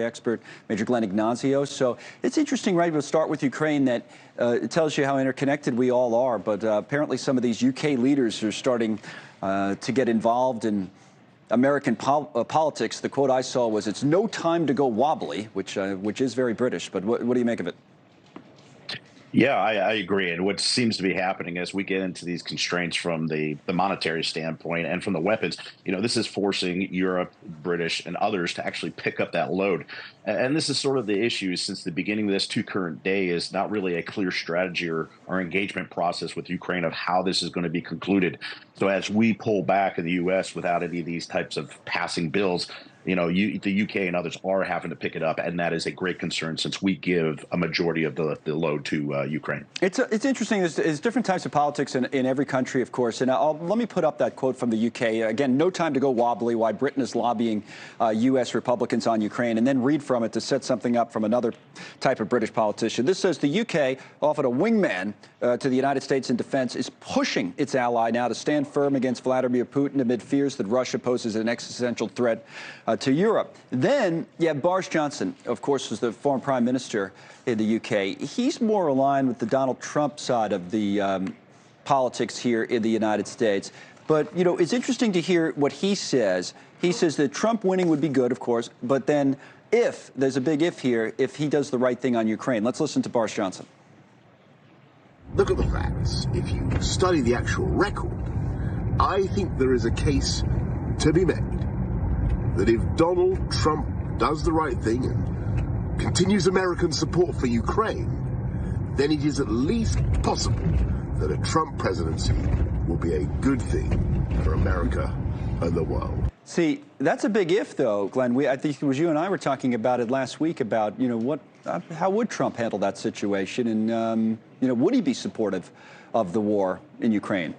expert, Major Glenn Ignazio. So it's interesting, right? We'll start with Ukraine. That it tells you how interconnected we all are. But apparently some of these UK leaders are starting to get involved in American politics. The quote I saw was, "It's no time to go wobbly," which is very British. But what do you make of it? Yeah, I agree. And what seems to be happening as we get into these constraints from the monetary standpoint and from the weapons, this is forcing Europe, British, and others to actually pick up that load. And this is sort of the issue since the beginning of this to current day is not really a clear strategy or engagement process with Ukraine of how this is going to be concluded. So as we pull back in the U.S. without any of these types of passing bills, the UK and others are having to pick it up, and that is a great concern since we give a majority of the load to Ukraine. It's interesting. There's different types of politics in every country, of course. And let me put up that quote from the UK. Again, no time to go wobbly, why Britain is lobbying U.S. Republicans on Ukraine, and then read from it to set something up from another type of British politician. This says the UK, offered a wingman to the United States in defense, is pushing its ally now to stand firm against Vladimir Putin amid fears that Russia poses an existential threat to Europe. Then you have Boris Johnson, of course, was the former prime minister in the UK. He's more aligned with the Donald Trump side of the politics here in the United States. But, it's interesting to hear what he says. He says that Trump winning would be good, of course, but then there's a big if here, if he does the right thing on Ukraine. Let's listen to Boris Johnson. Look at the facts. If you study the actual record, I think there is a case to be made that if Donald Trump does the right thing and continues American support for Ukraine, then it is at least possible that a Trump presidency will be a good thing for America and the world. See, that's a big if, though, Glenn. I think it was you and I were talking about it last week about, how would Trump handle that situation? And, would he be supportive of the war in Ukraine?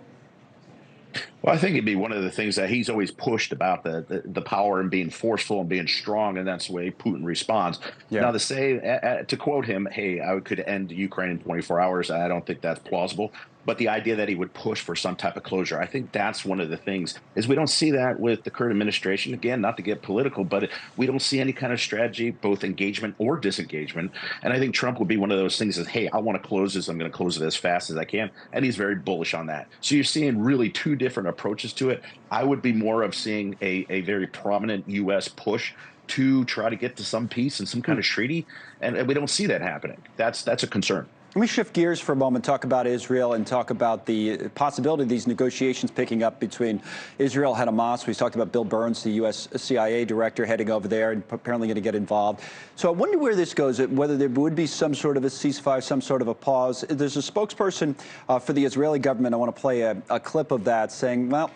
Well, I think it'd be one of the things that he's always pushed about the power and being forceful and being strong, and that's the way Putin responds. Yeah. Now, to quote him, "Hey, I could end Ukraine in 24 hours," I don't think that's plausible. But the idea that he would push for some type of closure, I think that's one of the things is we don't see that with the current administration. Again, not to get political, but we don't see any kind of strategy, both engagement or disengagement. And I think Trump would be one of those things that, hey, I want to close this. I'm going to close it as fast as I can. And he's very bullish on that. So you're seeing really two different approaches to it. I would be more of seeing a very prominent U.S. push to try to get to some peace and some kind of treaty. And we don't see that happening. That's a concern. Let me shift gears for a moment, talk about Israel and talk about the possibility of these negotiations picking up between Israel and Hamas. We talked about Bill Burns, the U.S. CIA director, heading over there and apparently going to get involved. So I wonder where this goes, whether there would be some sort of a ceasefire, some sort of a pause. There's a spokesperson for the Israeli government. I want to play a clip of that saying, well,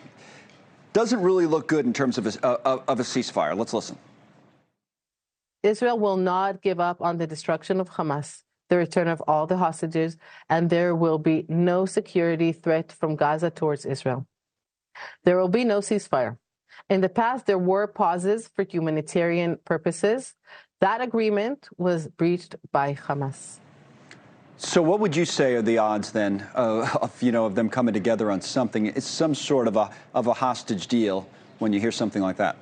doesn't really look good in terms of a ceasefire. Let's listen. Israel will not give up on the destruction of Hamas, the return of all the hostages, and there will be no security threat from Gaza towards Israel. There will be no ceasefire. In the past, there were pauses for humanitarian purposes. That agreement was breached by Hamas. So what would you say are the odds then of them coming together on something? It's some sort of a hostage deal when you hear something like that.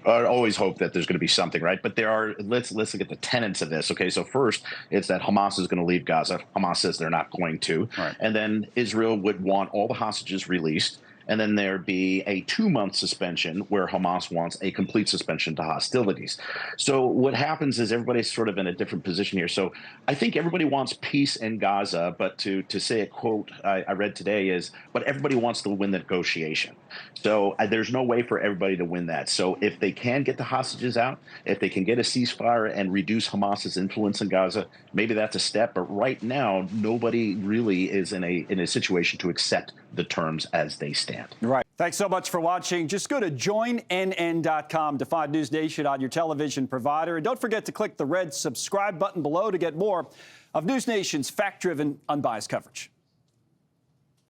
I always hope that there's going to be something, right? But let's look at the tenets of this. Okay, so first, it's that Hamas is going to leave Gaza. Hamas says they're not going to. Right. And then Israel would want all the hostages released. And then there'd be a 2-month suspension where Hamas wants a complete suspension to hostilities. So what happens is everybody's sort of in a different position here. So I think everybody wants peace in Gaza, but to say a quote I read today is, but everybody wants to win the negotiation. So there's no way for everybody to win that. So if they can get the hostages out, if they can get a ceasefire and reduce Hamas's influence in Gaza, maybe that's a step. But right now, nobody really is in a situation to accept the terms as they stand. Right. Thanks so much for watching. Just go to joinnn.com to find News Nation on your television provider. And don't forget to click the red subscribe button below to get more of News Nation's fact-driven, unbiased coverage.